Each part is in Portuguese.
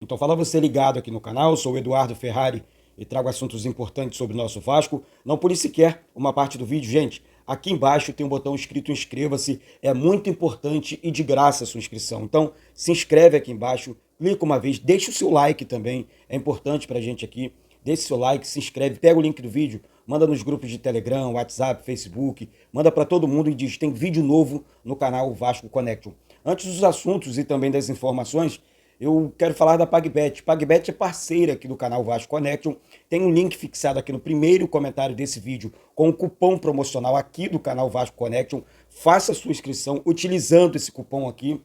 Então fala você ligado aqui no canal, sou o Eduardo Ferrari e trago assuntos importantes sobre o nosso Vasco. Não pule sequer uma parte do vídeo, gente. Aqui embaixo tem um botão escrito inscreva-se, é muito importante e de graça a sua inscrição. Então se inscreve aqui embaixo, clica uma vez, deixa o seu like também, é importante pra gente aqui. Deixa o seu like, se inscreve, pega o link do vídeo, manda nos grupos de Telegram, WhatsApp, Facebook, manda para todo mundo e diz, tem vídeo novo no canal Vasco Connection. Antes dos assuntos e também das informações, eu quero falar da PagBet. PagBet é parceira aqui do canal Vasco Connection. Tem um link fixado aqui no primeiro comentário desse vídeo com o cupom promocional aqui do canal Vasco Connection. Faça a sua inscrição utilizando esse cupom aqui,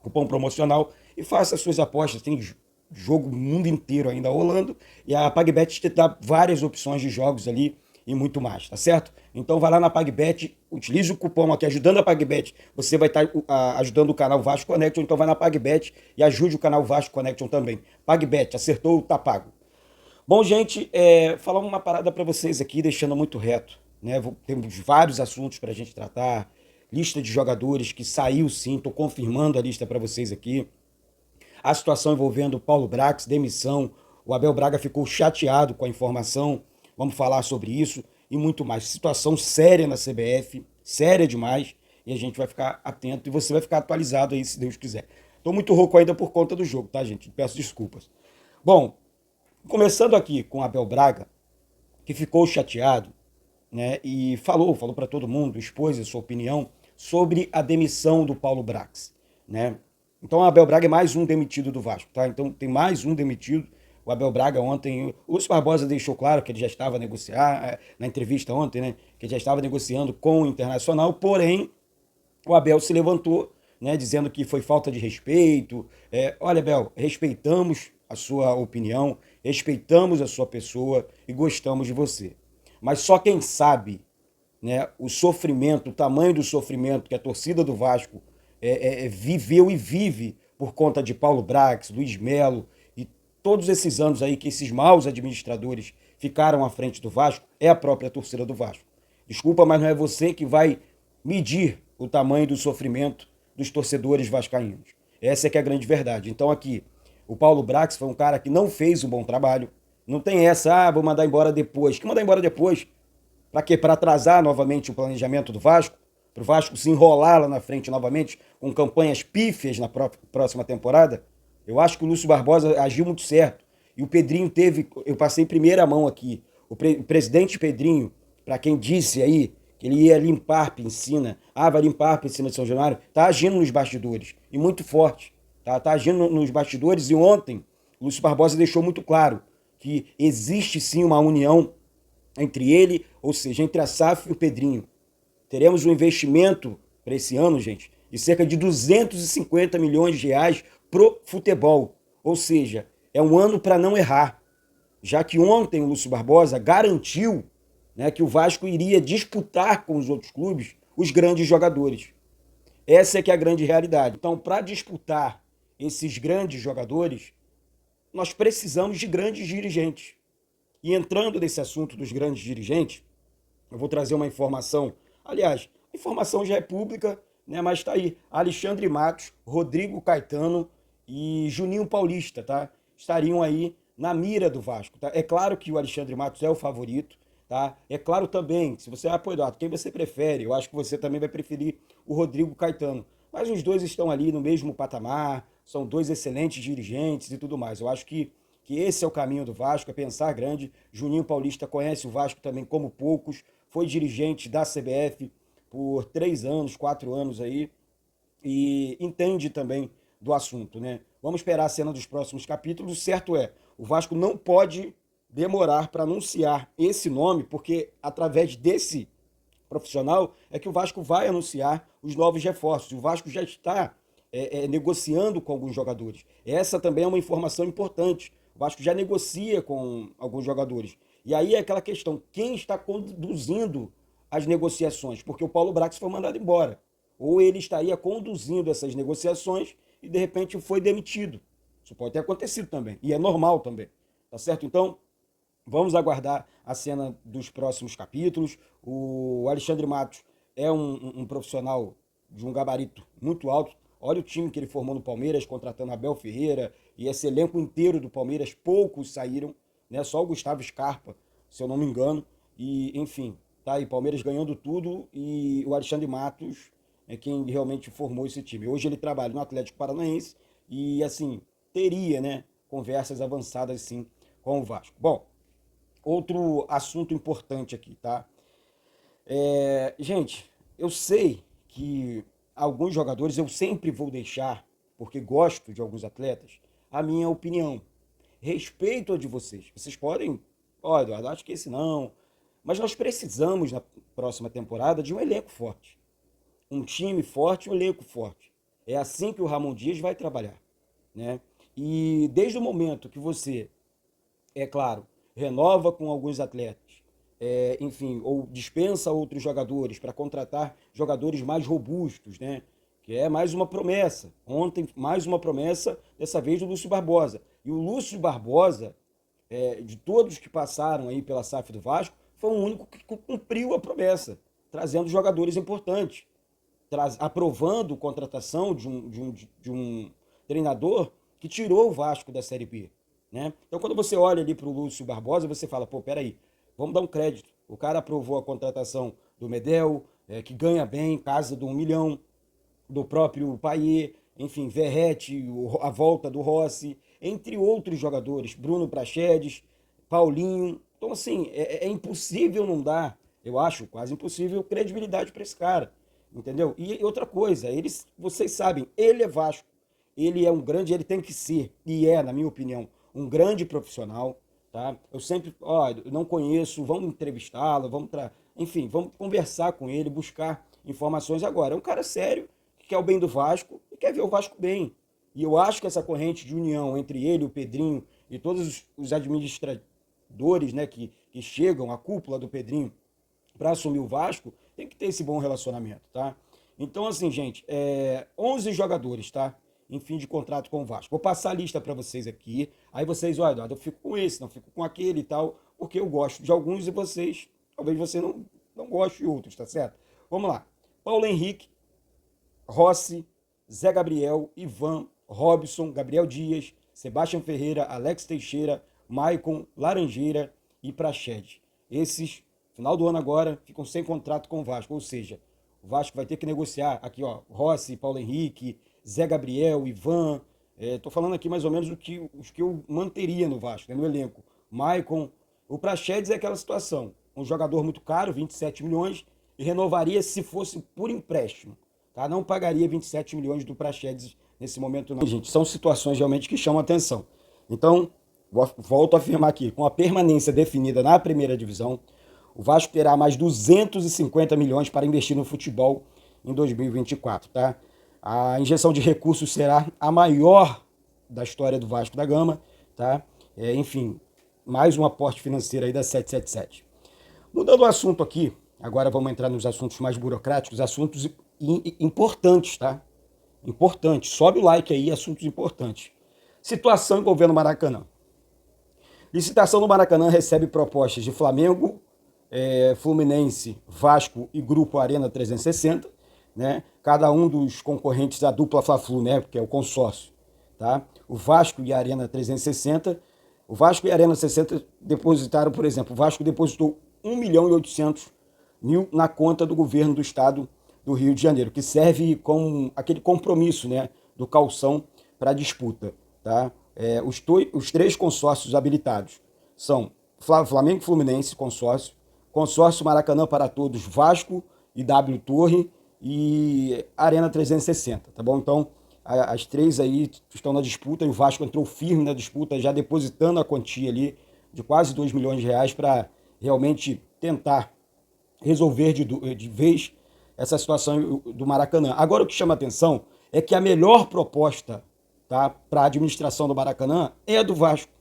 cupom promocional, e faça as suas apostas. Tem jogo mundo inteiro ainda rolando e a PagBet te dá várias opções de jogos ali e muito mais, tá certo? Então vai lá na PagBet, utilize o cupom aqui, ajudando a PagBet, você vai estar ajudando o canal Vasco Connection, então vai na PagBet e ajude o canal Vasco Connection também. PagBet, acertou, tá pago. Bom, gente, falar uma parada para vocês aqui, deixando muito reto, né? Temos vários assuntos para a gente tratar, lista de jogadores que saiu sim, tô confirmando a lista para vocês aqui. A situação envolvendo o Paulo Brax, demissão, o Abel Braga ficou chateado com a informação, vamos falar sobre isso e muito mais. Situação séria na CBF, séria demais, e a gente vai ficar atento e você vai ficar atualizado aí, se Deus quiser. Tô muito rouco ainda por conta do jogo, tá, gente? Peço desculpas. Bom, começando aqui com o Abel Braga, que ficou chateado, né, e falou para todo mundo, expôs a sua opinião sobre a demissão do Paulo Brax, né? Então o Abel Braga é mais um demitido do Vasco, tá? Então tem mais um demitido. O Abel Braga ontem, o Lúcio Barbosa deixou claro que ele já estava a negociar, na entrevista ontem, né, que ele já estava negociando com o Internacional, porém o Abel se levantou, né, dizendo que foi falta de respeito. Olha, Abel, respeitamos a sua opinião, respeitamos a sua pessoa e gostamos de você. Mas só quem sabe, né, o sofrimento, o tamanho do sofrimento que a torcida do Vasco viveu e vive por conta de Paulo Brax, Luiz Melo e todos esses anos aí que esses maus administradores ficaram à frente do Vasco, é a própria torcida do Vasco. Desculpa, mas não é você que vai medir o tamanho do sofrimento dos torcedores vascaínos. Essa é que é a grande verdade. Então aqui, o Paulo Brax foi um cara que não fez um bom trabalho. Não tem essa, vou mandar embora depois. Que mandar embora depois? Para quê? Para atrasar novamente o planejamento do Vasco? Para o Vasco se enrolar lá na frente novamente com campanhas pífias na próxima temporada? Eu acho que o Lúcio Barbosa agiu muito certo. E o Pedrinho teve, eu passei em primeira mão aqui, o presidente Pedrinho, para quem disse aí que ele ia limpar a piscina, vai limpar a piscina de São Januário, tá agindo nos bastidores, e muito forte, tá agindo nos bastidores, e ontem o Lúcio Barbosa deixou muito claro que existe sim uma união entre ele, ou seja, entre a SAF e o Pedrinho. Teremos um investimento para esse ano, gente, de cerca de 250 milhões de reais pro futebol. Ou seja, é um ano para não errar. Já que ontem o Lúcio Barbosa garantiu, né, que o Vasco iria disputar com os outros clubes os grandes jogadores. Essa é que é a grande realidade. Então, para disputar esses grandes jogadores, nós precisamos de grandes dirigentes. E entrando nesse assunto dos grandes dirigentes, eu vou trazer uma informação. Aliás, a informação já é pública, né, mas está aí. Alexandre Matos, Rodrigo Caetano e Juninho Paulista, tá? Estariam aí na mira do Vasco, tá? É claro que o Alexandre Matos é o favorito, tá? É claro também, se você Eduardo, quem você prefere? Eu acho que você também vai preferir o Rodrigo Caetano. Mas os dois estão ali no mesmo patamar, são dois excelentes dirigentes e tudo mais. Eu acho que esse é o caminho do Vasco, é pensar grande. Juninho Paulista conhece o Vasco também como poucos, foi dirigente da CBF por 3 anos, 4 anos aí, e entende também do assunto, né? Vamos esperar a cena dos próximos capítulos. O certo é, o Vasco não pode demorar para anunciar esse nome, porque através desse profissional é que o Vasco vai anunciar os novos reforços. O Vasco já está negociando com alguns jogadores. Essa também é uma informação importante. O Vasco já negocia com alguns jogadores. E aí é aquela questão, quem está conduzindo as negociações? Porque o Paulo Brax foi mandado embora. Ou ele estaria conduzindo essas negociações e de repente foi demitido. Isso pode ter acontecido também. E é normal também. Tá certo? Então, vamos aguardar a cena dos próximos capítulos. O Alexandre Matos é um profissional de um gabarito muito alto. Olha o time que ele formou no Palmeiras, contratando Abel Ferreira, e esse elenco inteiro do Palmeiras, poucos saíram, né? Só o Gustavo Scarpa, se eu não me engano, e enfim, tá aí, Palmeiras ganhando tudo e o Alexandre Matos é quem realmente formou esse time. Hoje ele trabalha no Atlético Paranaense e, assim, teria, né, conversas avançadas, sim, com o Vasco. Bom, outro assunto importante aqui, tá? Gente, eu sei que alguns jogadores eu sempre vou deixar, porque gosto de alguns atletas, a minha opinião. Respeito a de vocês. Vocês podem, ó, Eduardo, acho que esse não. Mas nós precisamos, na próxima temporada, de um elenco forte. Um time forte, um elenco forte. É assim que o Ramon Dias vai trabalhar, né? E desde o momento que você, é claro, renova com alguns atletas, enfim, ou dispensa outros jogadores para contratar jogadores mais robustos, né? Que é mais uma promessa. Ontem, mais uma promessa, dessa vez do Lúcio Barbosa. E o Lúcio Barbosa, de todos que passaram aí pela SAF do Vasco, foi o único que cumpriu a promessa, trazendo jogadores importantes, aprovando a contratação de um treinador que tirou o Vasco da Série B. Né? Então, quando você olha ali para o Lúcio Barbosa, você fala, pô, peraí, vamos dar um crédito. O cara aprovou a contratação do Medel, que ganha bem, casa de 1 milhão, do próprio Payet, enfim, Verratti, a volta do Rossi, entre outros jogadores, Bruno Praxedes, Paulinho. Então, assim, é impossível não dar, eu acho quase impossível, credibilidade para esse cara, entendeu? E outra coisa, vocês sabem, ele é Vasco, ele é um grande, ele tem que ser, e é, na minha opinião, um grande profissional, tá? Eu sempre, ó, eu não conheço, vamos entrevistá-lo, enfim, vamos conversar com ele, buscar informações agora. É um cara sério, que quer o bem do Vasco e quer ver o Vasco bem. E eu acho que essa corrente de união entre ele, o Pedrinho e todos os administradores, né, que chegam à cúpula do Pedrinho para assumir o Vasco, tem que ter esse bom relacionamento, tá? Então, assim, gente, 11 jogadores, tá? Em fim de contrato com o Vasco. Vou passar a lista para vocês aqui. Aí vocês, olha, Eduardo, eu fico com esse, não fico com aquele e tal, porque eu gosto de alguns e vocês, talvez você não goste de outros, tá certo? Vamos lá. Paulo Henrique, Rossi, Zé Gabriel, Ivan, Robson, Gabriel Dias, Sebastião Ferreira, Alex Teixeira, Maicon, Laranjeira e Praxedes. Esses, final do ano agora, ficam sem contrato com o Vasco, ou seja, o Vasco vai ter que negociar aqui, ó, Rossi, Paulo Henrique, Zé Gabriel, Ivan, tô falando aqui mais ou menos os que eu manteria no Vasco, né, no elenco. Maicon, o Praxedes é aquela situação, um jogador muito caro, 27 milhões, e renovaria se fosse por empréstimo, tá? Não pagaria 27 milhões do Praxedes nesse momento não. Gente, são situações realmente que chamam atenção. Então, volto a afirmar aqui, com a permanência definida na primeira divisão, o Vasco terá mais 250 milhões para investir no futebol em 2024, tá? A injeção de recursos será a maior da história do Vasco da Gama, tá? Enfim, mais um aporte financeiro aí da 777. Mudando o assunto aqui, agora vamos entrar nos assuntos mais burocráticos, assuntos importantes, tá? Importantes. Sobe o like aí, assuntos importantes. Situação envolvendo o Maracanã. Licitação do Maracanã recebe propostas de Flamengo, Fluminense, Vasco e Grupo Arena 360, né? Cada um dos concorrentes da dupla Fla-Flu, né? Porque é o consórcio, tá? O Vasco e a Arena 360. O Vasco e a Arena 60 depositaram, por exemplo, o Vasco depositou 1.800.000 na conta do governo do estado do Rio de Janeiro, que serve como aquele compromisso, né, do calção para a disputa, tá? Os 3 consórcios habilitados são Flamengo e Fluminense, consórcio Maracanã para Todos, Vasco e W Torre e Arena 360, tá bom? Então, as 3 aí estão na disputa e o Vasco entrou firme na disputa, já depositando a quantia ali de quase 2 milhões de reais para realmente tentar resolver de vez essa situação do Maracanã. Agora, o que chama atenção é que a melhor proposta, tá, para a administração do Maracanã é a do Vasco.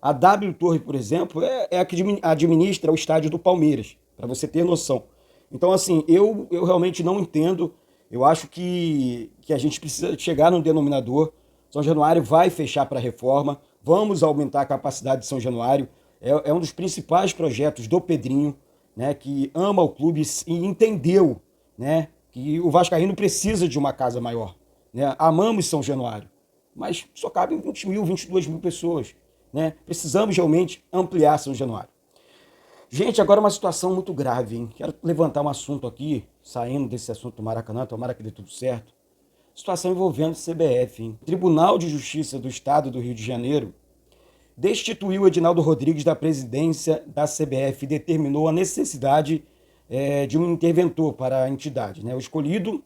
A W Torre, por exemplo, é a que administra o estádio do Palmeiras, para você ter noção. Então, assim, eu realmente não entendo. Eu acho que a gente precisa chegar num denominador. São Januário vai fechar para a reforma. Vamos aumentar a capacidade de São Januário. É um dos principais projetos do Pedrinho, né, que ama o clube e entendeu, né, que o vascaíno precisa de uma casa maior, né? Amamos São Januário. mas só cabem 20 mil, 22 mil pessoas, né? Precisamos realmente ampliar São Januário. Gente, agora uma situação muito grave, hein? Quero levantar um assunto aqui, saindo desse assunto do Maracanã, tomara que dê tudo certo. Situação envolvendo o CBF, hein? O Tribunal de Justiça do Estado do Rio de Janeiro destituiu Edinaldo Rodrigues da presidência da CBF e determinou a necessidade de um interventor para a entidade, né? O escolhido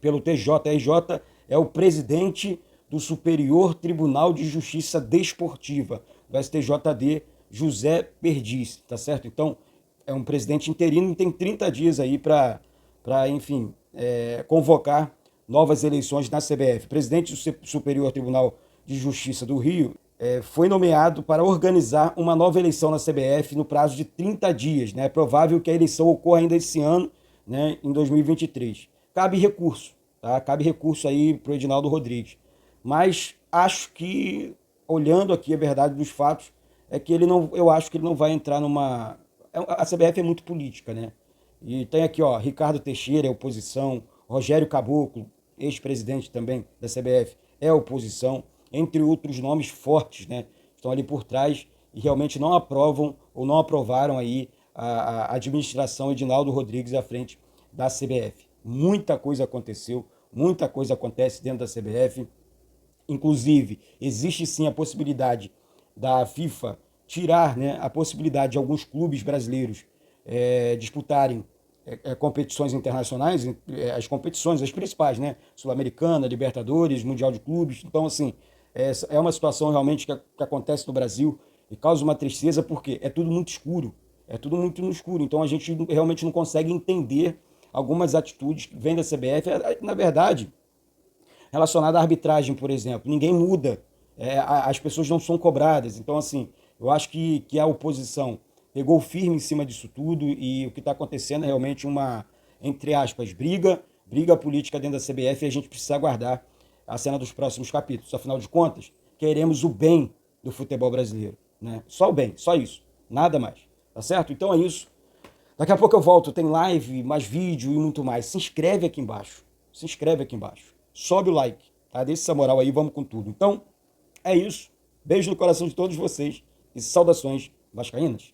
pelo TJRJ é o presidente do Superior Tribunal de Justiça Desportiva, do STJD, José Perdiz, tá certo? Então, é um presidente interino e tem 30 dias aí para enfim, convocar novas eleições na CBF. O presidente do Superior Tribunal de Justiça do Rio foi nomeado para organizar uma nova eleição na CBF no prazo de 30 dias, né? É provável que a eleição ocorra ainda esse ano, né, em 2023. Cabe recurso, tá? Cabe recurso aí para o Edinaldo Rodrigues. Mas acho que, olhando aqui a verdade dos fatos, eu acho que ele não vai entrar numa... A CBF é muito política, né? E tem aqui, ó, Ricardo Teixeira é oposição, Rogério Caboclo, ex-presidente também da CBF, é oposição, entre outros nomes fortes, né? Estão ali por trás e realmente não aprovam ou não aprovaram aí a administração Edinaldo Rodrigues à frente da CBF. Muita coisa aconteceu, muita coisa acontece dentro da CBF. Inclusive, existe sim a possibilidade da FIFA tirar, né, a possibilidade de alguns clubes brasileiros disputarem competições internacionais, as competições, as principais, né? Sul-Americana, Libertadores, Mundial de Clubes. Então, assim, é uma situação realmente que acontece no Brasil e causa uma tristeza porque é tudo muito escuro. É tudo muito no escuro. Então, a gente realmente não consegue entender algumas atitudes que vêm da CBF. Na verdade, relacionada à arbitragem, por exemplo. Ninguém muda, as pessoas não são cobradas. Então, assim, eu acho que a oposição pegou firme em cima disso tudo e o que está acontecendo é realmente uma, entre aspas, briga política dentro da CBF e a gente precisa aguardar a cena dos próximos capítulos. Afinal de contas, queremos o bem do futebol brasileiro, né? Só o bem, só isso, nada mais, tá certo? Então é isso. Daqui a pouco eu volto, tem live, mais vídeo e muito mais. Se inscreve aqui embaixo, se inscreve aqui embaixo. Sobe o like, tá? Deixa essa moral aí, vamos com tudo. Então, é isso. Beijo no coração de todos vocês e saudações vascaínas.